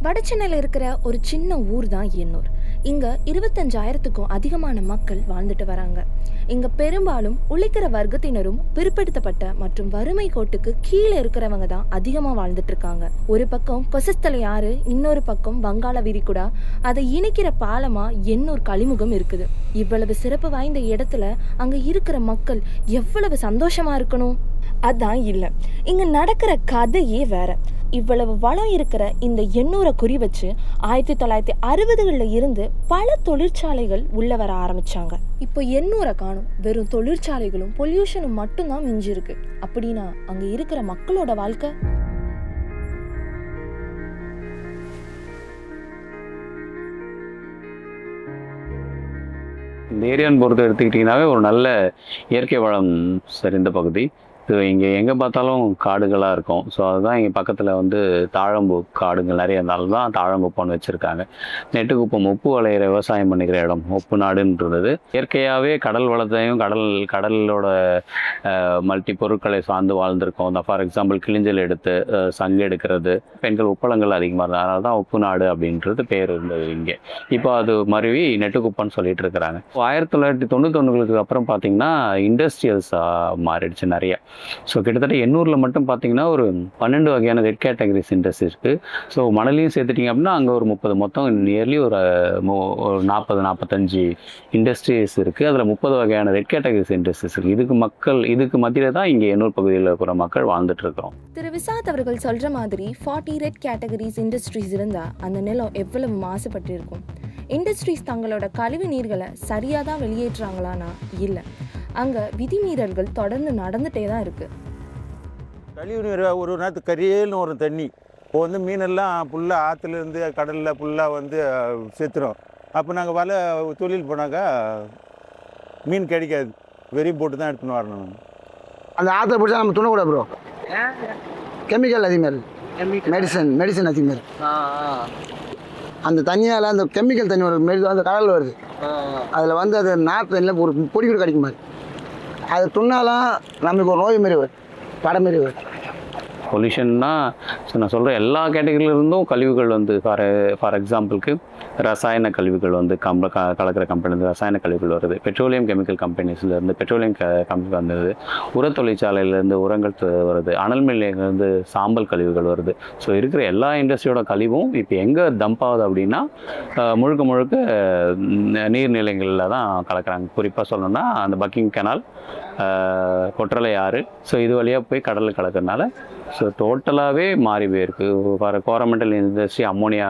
வடசென்னையில் இருக்கிற ஒரு சின்ன ஊர் தான் எண்ணூர். இங்கே 25,000க்கும் அதிகமான மக்கள் வாழ்ந்துட்டு வராங்க. இங்கே பெரும்பாலும் உழைக்கிற வர்க்கத்தினரும் பிற்படுத்தப்பட்ட மற்றும் வறுமை கோட்டுக்கு கீழே இருக்கிறவங்க தான் அதிகமாக வாழ்ந்துட்டு இருக்காங்க. ஒரு பக்கம் கொசஸ்தலை ஆறு, இன்னொரு பக்கம் வங்காள விரிகுடா, அதை இணைக்கிற பாலமா எண்ணூர் கழிமுகம் இருக்குது. இவ்வளவு சிறப்பு வாய்ந்த இடத்துல அங்கே இருக்கிற மக்கள் எவ்வளவு சந்தோஷமா இருக்கணும். அதான் இல்லை, இங்கே நடக்கிற கதையே வேற. இவ்வளவு வளம் இருக்கிற இந்த எண்ணூரை குறி வச்சு 1960களில் இருந்து பல தொழிற்சாலைகள் உள்ள வர ஆரம்பிச்சாங்க. இப்போ எண்ணூரை காணும், வெறும் தொழிற்சாலைகளும் பொல்யூஷனும் மட்டும்தான் மிஞ்சிருக்கு. அப்படின்னா அங்க இருக்கிற மக்களோட வாழ்க்கை இந்த ஏரியான்னு பொறுத்த எடுத்துக்கிட்டிங்கனாவே ஒரு நல்ல இயற்கை வளம் சரிந்த பகுதி. இங்கே எங்கே பார்த்தாலும் காடுகளாக இருக்கும். ஸோ அதுதான் இங்கே பக்கத்தில் தாழம்பூ காடுகள் நிறைய இருந்தாலும் தான் தாழம்பூப்பான்னு வச்சுருக்காங்க. நெட்டுக்குப்பம் உப்பு விளையிற விவசாயம் பண்ணிக்கிற இடம் உப்பு நாடுன்றது. இயற்கையாகவே கடல் வளத்தையும் கடலோட மல்டி பொருட்களை சார்ந்து வாழ்ந்திருக்கோம். ஃபார் எக்ஸாம்பிள் கிளிஞ்சல் எடுத்து சங்கு எடுக்கிறது, பெண்கள் உப்பளங்கள் அதிகமாக இருந்தது. அதனால தான் உப்பு நாடு அப்படின்றது பேர் இருந்தது இங்கே. இப்போ அது மருவி நெட்டுக்குப்பம்னு சொல்லிட்டு இருக்கிறாங்க. 1991களுக்கு அப்புறம் பார்த்தீங்கன்னா இண்டஸ்ட்ரியல்ஸாக மாறிடுச்சு நிறைய. ஸோ கிட்டத்தட்ட எண்ணூரில் மட்டும் பார்த்தீங்கன்னா ஒரு 12 வகையான ரெட் கேட்டகரிஸ் இண்டஸ்ட்ரி இருக்குது. ஸோ மணலையும் சேர்த்துட்டிங்க அப்படின்னா அங்கே ஒரு 30, மொத்தம் நியர்லி ஒரு 40-45 இண்டஸ்ட்ரீஸ் இருக்குது. அதில் 30 வகையான ரெட் கேட்டகரிஸ் இண்டஸ்ட்ரீஸ் இருக்குது. இதுக்கு மத்தியில் தான் இங்கே எண்ணூர் பகுதியில் இருக்கிற மக்கள் வாழ்ந்துட்டு இருக்கிறோம். திரு விசாத் அவர்கள் சொல்கிற மாதிரி 40 ரெட் கேட்டகரிஸ் இண்டஸ்ட்ரீஸ் இருந்தால் அந்த நிலம் எவ்வளவு மாசுபட்டு இருக்கும். இண்டஸ்ட்ரீஸ் தங்களோட கழிவு நீர்களை சரியாக தான் வெளியேற்றுறாங்களான்னா இல்லை, அங்கே விதிமீறல்கள் தொடர்ந்து நடந்துகிட்டே தான் இருக்குது. கழிவு நீர் ஒரு நேரத்துக்கு கரியல்னு ஒரு தண்ணி இப்போ மீனெல்லாம் ஃபுல்லாக ஆற்றுலேருந்து கடலில் ஃபுல்லாக செத்துரும். அப்போ நாங்கள் வலை தொழில் போனாக்கா மீன் கிடைக்காது, வெறியும் போட்டு தான் எடுத்துன்னு வரணும். அந்த ஆற்றை பிடிச்சா நம்ம துணக்கூடாது ப்ரோ. கெமிக்கல் அதிகமாக இருக்குது, மெடிசன் அதிகமாக இருக்குது. அந்த தண்ணியால் அந்த கெமிக்கல் தண்ணி வருது, அந்த கடலில் வருது. அதில் அது நாற்று தண்ணியில் ஒரு பொடி கூட கிடைக்கும் மாதிரி. அது துண்ணாலாம் நம்மளுக்கு ஒரு நோய் மாரி வருது, படம் மாரி வருது. பொல்யூஷன்னா நான் சொல்கிற எல்லா கேட்டகரியிலிருந்தும் கழிவுகள் ஃபார் எக்ஸாம்பிளுக்கு ரசாயன கழிவுகள் கலக்கிற கம்பெனிலேருந்து ரசாயன கழிவுகள் வருது. பெட்ரோலியம் கெமிக்கல் கம்பெனிஸ்லேருந்து பெட்ரோலியம் கம்பெனி வந்தது. உர தொழிற்சாலையிலேருந்து உரங்கள் வருது. அனல் மில்லேருந்து சாம்பல் கழிவுகள் வருது. ஸோ இருக்கிற எல்லா இண்டஸ்ட்ரியோட கழிவும் இப்போ எங்கே டம்ப் ஆகுது அப்படின்னா முழுக்க நீர்நிலைகளில் தான் கலக்கிறாங்க. குறிப்பாக சொல்லணும்னா அந்த பக்கிங் கெனால், கொற்றலை ஆறு, ஸோ இது வழியாக போய் கடலில் கலக்கிறதுனால ஸோ டோட்டலாகவே மாறி போயிருக்கு. கோரமெண்டல் இண்டஸ்ட்ரி அம்மோனியா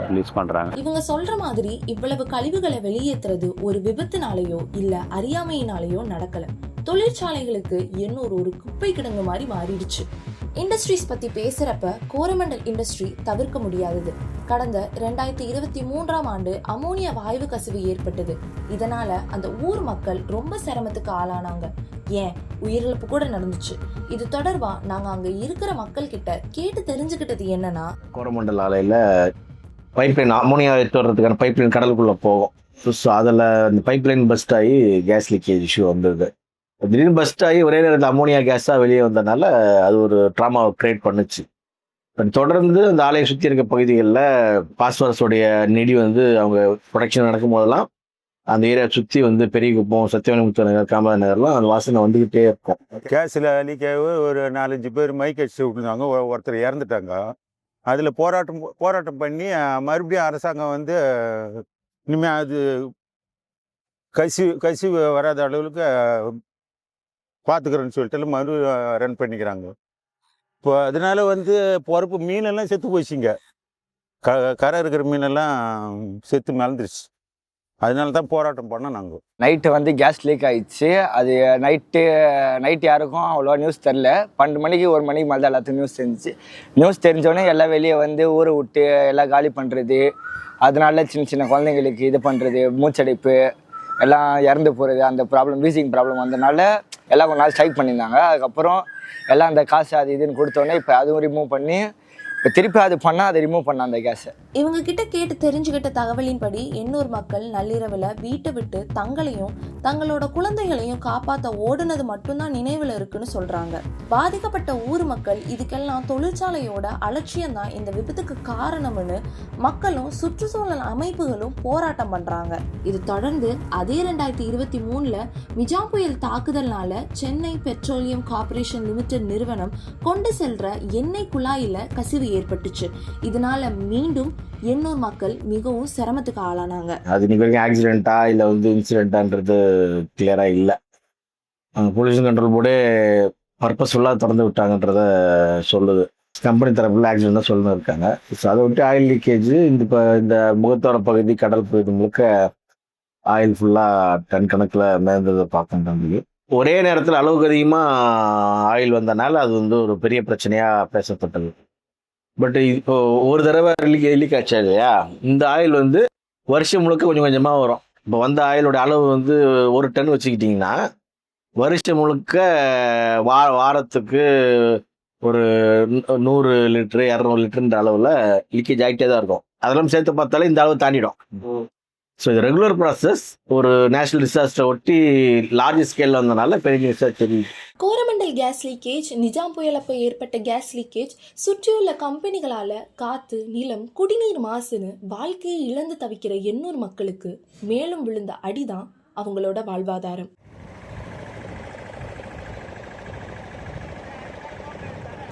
ரிலீஸ் பண்ணுறாங்க. இவங்க சொல்கிற மாதிரி இவ்வளவு கழிவுகளை வெளியேற்றுறது ஒரு விபத்துனாலேயோ இல்லை அறியாமையினாலேயோ நடக்கலை. தொழிற்சாலைகளுக்கு எண்ணூர் ஒரு குப்பை கிடங்கு மாதிரி மாறிடுச்சு. இண்டஸ்ட்ரீஸ் பற்றி பேசுகிறப்ப கோரமண்டல் இண்டஸ்ட்ரி தவிர்க்க முடியாதது. கடந்த 2023ஆம் ஆண்டு அமோனியா வாயு கசிவு ஏற்பட்டது. இதனால் அந்த ஊர் மக்கள் ரொம்ப சிரமத்துக்கு ஆளானாங்க. ஏன் உயிரிழப்பு கூட நடந்துச்சு. இது தொடர்பாக நாங்கள் அங்கே இருக்கிற மக்கள் கிட்ட கேட்டு தெரிஞ்சுக்கிட்டது என்னன்னா, கோரமண்டல் ஆலையில் பைப்லைன் அமோனியா எடுத்து வர்றதுக்கான பைப்லைன் கடலுக்குள்ளே போகும். ஸோ அதில் அந்த பைப்லைன் பஸ்ட் ஆகி கேஸ் லீக்கேஜ் இஷ்யூ வந்தது. திடீர்னு பஸ்ட் ஆகி ஒரே நேரத்தில் அமோனியா கேஸாக வெளியே வந்ததுனால அது ஒரு ட்ராமாவை கிரியேட் பண்ணுச்சு. தொடர்ந்து அந்த ஆலையை சுற்றி இருக்க பகுதிகளில் பாஸ்பரஸோடைய நெடி அவங்க ப்ரொடக்ஷன் நடக்கும் போதெல்லாம் அந்த ஏரியா சுற்றி பெரிய குப்பம், சத்தியவனமுத்து நகர், காமராஜ் நகர்லாம் அந்த வாசனை வந்துக்கிட்டே இருக்கும். கேஸில் லீக்காக ஒரு 4-5 பேர் மைக் அடிச்சு விட்டுருந்தாங்க. ஒருத்தர் இறந்துட்டாங்க. அதில் போராட்டம் பண்ணி மறுபடியும் அரசாங்கம் இனிமேல் அது கசிவு வராத அளவுக்கு பார்த்துக்கிறேன்னு சொல்லிட்டு மறு ரன் பண்ணிக்கிறாங்க. இப்போ அதனால பொறுப்பு மீனெல்லாம் செத்து போயிடுச்சிங்க. கரை இருக்கிற மீனெல்லாம் செத்து மறந்துருச்சு. அதனால தான் போராட்டம் பண்ணோம் நாங்கள். நைட்டு கேஸ் லீக் ஆகிடுச்சு. அது நைட்டு யாருக்கும் அவ்வளோ நியூஸ் தெரில. 12 மணிக்கு 1 மணிக்கு மேலே தான் எல்லாத்துக்கும் நியூஸ் தெரிஞ்சிச்சு. நியூஸ் தெரிஞ்சோடனே எல்லாம் வெளியே ஊரை விட்டு எல்லாம் காலி பண்ணுறது. அதனால சின்ன குழந்தைங்களுக்கு இது பண்ணுறது, மூச்சடைப்பு, எல்லாம் இறந்து போகிறது, அந்த ப்ராப்ளம் வீசிங் ப்ராப்ளம் வந்ததுனால எல்லாம் கொஞ்ச நாள் ஸ்ட்ரைக் பண்ணியிருந்தாங்க. அதுக்கப்புறம் எல்லாம் அந்த காசு அது இதுன்னு கொடுத்தோடனே இப்போ அதுவும் ரிமூவ் பண்ணி இப்போ திருப்பி அது பண்ணால் அதை ரிமூவ் பண்ண அந்த கேஸை. இவங்க கிட்ட கேட்டு தெரிஞ்சுக்கிட்ட தகவலின்படி எண்ணூர் மக்கள் நள்ளிரவில் வீட்டை விட்டு தங்களையும் தங்களோட குழந்தைகளையும் காப்பாற்ற ஓடுனது மட்டும்தான் நினைவில் இருக்குன்னு சொல்றாங்க. பாதிக்கப்பட்ட ஊர் மக்கள் இதுக்கெல்லாம் தொழிற்சாலையோட அலட்சியம் தான் இந்த விபத்துக்கு காரணம்னு மக்களும் சுற்றுச்சூழல் அமைப்புகளும் போராட்டம் பண்றாங்க. இது தொடர்ந்து அதே 2023 மிஜாம் புயல் தாக்குதல்னால சென்னை பெட்ரோலியம் கார்ப்பரேஷன் லிமிடெட் நிறுவனம் கொண்டு செல்ற எண்ணெய் குழாயில கசிவு ஏற்பட்டுச்சு. இதனால மீண்டும் எண்ணூர் மக்கள் மிகவும் சிரமத்துக்கு ஆளானாங்க. அது இன்னைக்கு வரைக்கும் ஆக்சிடென்ட்டா இல்லை இன்சிடென்ட்டான்றது கிளியராக இல்லை. பொல்யூஷன் கண்ட்ரோல் போர்டே பர்பஸ்ஃபுல்லாக திறந்து விட்டாங்கன்றத சொல்லுது. கம்பெனி தரப்புல ஆக்சிடென்ட் தான் சொல்லணும் இருக்காங்க. ஸோ அதை விட்டு ஆயில் லீக்கேஜ் இந்த முகத்தோர பகுதி கடல் பகுதி முழுக்க ஆயில் ஃபுல்லாக டன் கணக்கில் மேய்ந்ததை பார்க்கணும். ஒரே நேரத்தில் அளவுக்கு அதிகமாக ஆயில் வந்தனால அது ஒரு பெரிய பிரச்சனையாக பேசப்பட்டது. பட் இப்போ ஒரு தடவை லீக் ஆச்சா இல்லையா, இந்த ஆயில் வருஷம் முழுக்க கொஞ்சம் கொஞ்சமாக வரும். இப்போ வந்த ஆயிலோட அளவு 1 டன் வச்சுக்கிட்டிங்கன்னா வருஷம் முழுக்க வாரத்துக்கு ஒரு 100 லிட்டரு 200 லிட்டருன்ற அளவில் லீக்கேஜ் ஆகிட்டே தான் இருக்கும். அதெல்லாம் சேர்த்து பார்த்தாலே இந்த அளவு தாண்டிடும். ஸோ இது ரெகுலர் ப்ராசஸ். ஒரு நேஷனல் டிசாஸ்டரை ஒட்டி லார்ஜ் ஸ்கேலில் வந்தனால பெரிய ரிசர்ச் தெரியுது. கோரமண்டல் கேஸ் லீக்கேஜ், நிஜாம் புயலப்போ ஏற்பட்ட கேஸ் லீக்கேஜ், சுற்றியுள்ள கம்பெனிகளால காத்து, நிலம், குடிநீர் மாசுன்னு வாழ்க்கையை இழந்து தவிக்கிற எண்ணூர் மக்களுக்கு மேலும் விழுந்த அடிதான் அவங்களோட வாழ்வாதாரம்.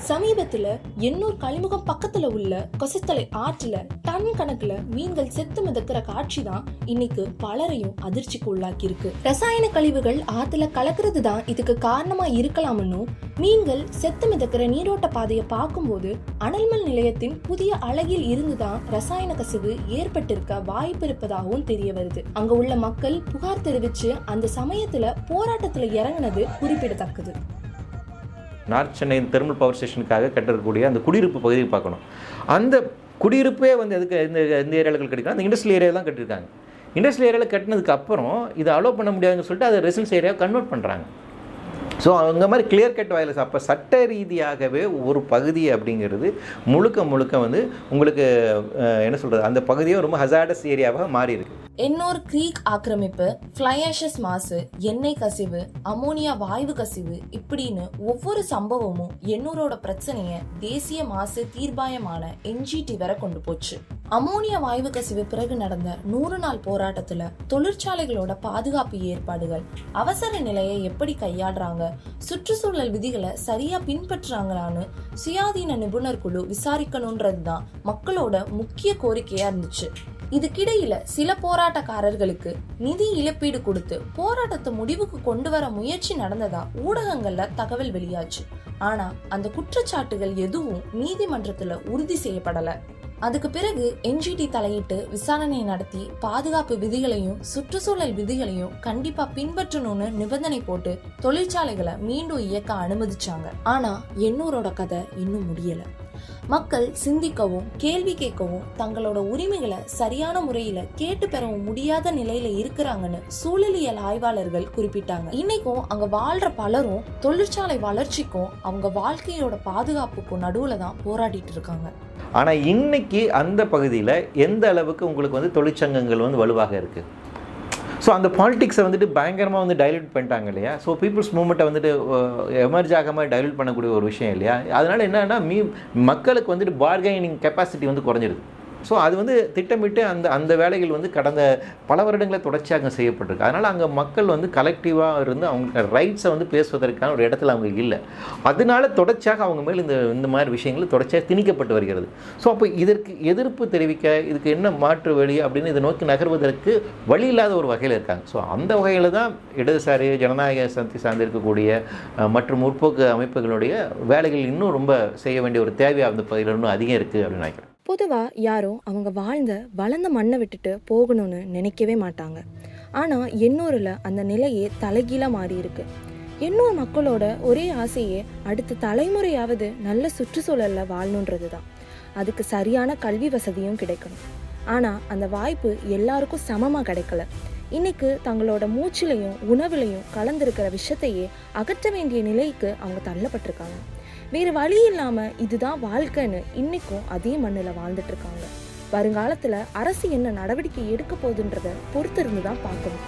சமீபத்துல எண்ணூர் கழிமுகம் பக்கத்துல உள்ள கொசத்தலை ஆற்றுல டன் கணக்குல மீன்கள் செத்து மிதக்கிற காட்சி தான் இன்னைக்கு பலரையும் அதிர்ச்சிக்கு உள்ளாக்கி இருக்கு. ரசாயன கழிவுகள் ஆத்துல கலக்கிறது தான் இதுக்கு காரணமா இருக்கலாம்னு மீன்கள் செத்து மிதக்கிற நீரோட்ட பாதையை பார்க்கும்போது அனல்மின் நிலையத்தின் புதிய அழகில் இருந்துதான் ரசாயன கசிவு ஏற்பட்டிருக்க வாய்ப்பு இருப்பதாகவும் தெரிய வருது. அங்க உள்ள மக்கள் புகார் தெரிவிச்சு அந்த சமயத்துல போராட்டத்துல இறங்கினது குறிப்பிடத்தக்கது. நார்த் சென்னை தெர்மல் பவர் ஸ்டேஷனுக்காக கட்டக்கூடிய அந்த குடியிருப்பு பகுதியை பார்க்கணும். அந்த குடியிருப்பே எதுக்கு இந்த ஏரியாவில் கிடைக்கும், அந்த இண்டஸ்ட்ரியல் ஏரியா தான் கட்டியிருக்காங்க. இண்டஸ்ட்ரியல் ஏரியாவில் கட்டினதுக்கு அப்புறம் இதை அலோவ் பண்ண முடியாதுன்னு சொல்லிட்டு அதை ரெசிடென்ஸ் ஏரியாவை கன்வெர்ட் பண்ணுறாங்க. ஸோ அந்த மாதிரி கிளியர் கட் வயலன்ஸ். அப்போ சட்ட ரீதியாகவே ஒரு பகுதி அப்படிங்கிறது முழுக்க உங்களுக்கு என்ன சொல்கிறது, அந்த பகுதியே ரொம்ப ஹசார்டஸ் ஏரியாவாக மாறி இருக்கு. எண்ணூர் கிரீக் ஆக்கிரமிப்பு, ஃப்ளை ஆஷஸ் மாசு, எண்ணெய் கசிவு, அமோனியா வாயு கசிவு இப்படின்னு ஒவ்வொரு சம்பவமும் எண்ணூரோட பிரச்சனைய தேசிய மாசு தீர்ப்பாயமான NGT வரை கொண்டு போச்சு. அமோனியா வாயு கசிவு பிறகு நடந்த 100 நாள் போராட்டத்துல தொழிற்சாலைகளோட பாதுகாப்பு ஏற்பாடுகள், அவசர நிலையை எப்படி கையாடுறாங்க, சுற்றுச்சூழல் விதிகளை சரியா பின்பற்றுறாங்களான்னு சுயாதீன நிபுணர் குழு விசாரிக்கணும்ன்றது தான் மக்களோட முக்கிய கோரிக்கையா இருந்துச்சு. இதுக்கிடையில சில போராட்டக்காரர்களுக்கு நிதி இழப்பீடு கொடுத்து போராட்டத்தை முடிவுக்கு கொண்டு வர முயற்சி நடந்ததா ஊடகங்கள்ல தகவல் வெளியாச்சு. ஆனா அந்த குற்றச்சாட்டுகள் எதுவும் நீதிமன்றத்துல உறுதி செய்யப்படல. அதுக்கு பிறகு NGT தலையிட்டு விசாரணை நடத்தி பாதுகாப்பு விதிகளையும் சுற்றுச்சூழல் விதிகளையும் கண்டிப்பா பின்பற்றணும்னு நிபந்தனை போட்டு தொழிற்சாலைகளை மீண்டும் இயக்க அனுமதிச்சாங்க. ஆனா எண்ணூரோட கதை இன்னும் முடியல. மக்கள் சிந்திக்கவும் கேள்வி கேட்கவும் தங்களோட உரிமைகளை சரியான முறையில கேட்டு பெறவும் முடியாத நிலையில இருக்கிறாங்கன்னு சூழலியல் ஆய்வாளர்கள் குறிப்பிட்டாங்க. இன்னைக்கும் அங்க வாழ்ற பலரும் தொழிற்சாலை வளர்ச்சிக்கும் அவங்க வாழ்க்கையோட பாதுகாப்புக்கும் நடுவுல தான் போராடிட்டு இருக்காங்க. ஆனால் இன்னைக்கு அந்த பகுதியில் எந்த அளவுக்கு உங்களுக்கு தொழிற்சங்கங்கள் வலுவாக இருக்குது. ஸோ அந்த பாலிடிக்ஸை பயங்கரமாக டைல்யூட் பண்ணிட்டாங்க இல்லையா. ஸோ பீப்புள்ஸ் மூவ்மெண்ட்டை எமர்ஜ் ஆகாமல் டைல்யூட் பண்ணக்கூடிய ஒரு விஷயம் இல்லையா. அதனால் என்னன்னா மக்களுக்கு பார்கெனிங் கெப்பாசிட்டி குறைஞ்சிருது. ஸோ அது திட்டமிட்டு அந்த வேலைகள் கடந்த பல வருடங்களை தொடர்ச்சியாக அங்கே செய்யப்பட்டிருக்கு. அதனால் அங்கே மக்கள் கலெக்டிவாக இருந்து அவங்க ரைட்ஸை பேசுவதற்கான ஒரு இடத்துல அவங்க இல்லை. அதனால தொடர்ச்சியாக அவங்க மேல் இந்த மாதிரி விஷயங்கள் தொடர்ச்சியாக திணிக்கப்பட்டு வருகிறது. ஸோ அப்போ இதற்கு எதிர்ப்பு தெரிவிக்க இதுக்கு என்ன மாற்று வழி அப்படின்னு இதை நோக்கி நகர்வதற்கு வழி இல்லாத ஒரு வகையில் இருக்காங்க. ஸோ அந்த வகையில் தான் இடதுசாரி ஜனநாயக சக்தி சார்ந்திருக்கக்கூடிய மற்றும் முற்போக்கு அமைப்புகளுடைய வேலைகள் இன்னும் ரொம்ப செய்ய வேண்டிய ஒரு தேவை அந்த பகுதியில் இன்னும் அதிகம் இருக்குது அப்படின்னு நினைக்கிறேன். பொதுவாக யாரும் அவங்க வளர்ந்த மண்ணை விட்டுட்டு போகணும்னு நினைக்கவே மாட்டாங்க. ஆனால் எண்ணூரில் அந்த நிலையே தலைகீழாக மாறி இருக்கு. எண்ணூர் மக்களோட ஒரே ஆசையே அடுத்த தலைமுறையாவது நல்ல சுற்றுச்சூழலில் வாழணுன்றது தான். அதுக்கு சரியான கல்வி வசதியும் கிடைக்கணும். ஆனால் அந்த வாய்ப்பு எல்லாருக்கும் சமமாக கிடைக்கல. இன்னைக்கு தங்களோட மூச்சிலையும் உணவுலையும் கலந்திருக்கிற விஷத்தையே அகற்ற வேண்டிய நிலைக்கு அவங்க தள்ளப்பட்டிருக்காங்க. வேறு வழி இல்லாமல் இதுதான் வாழ்க்கைன்னு இன்னைக்கும் அதே மண்ணில் வாழ்ந்துட்டு இருக்காங்க. வருங்காலத்தில் அரசு என்ன நடவடிக்கை எடுக்க போகுதுன்றதை பொறுத்திருந்து தான் பார்க்கணும்.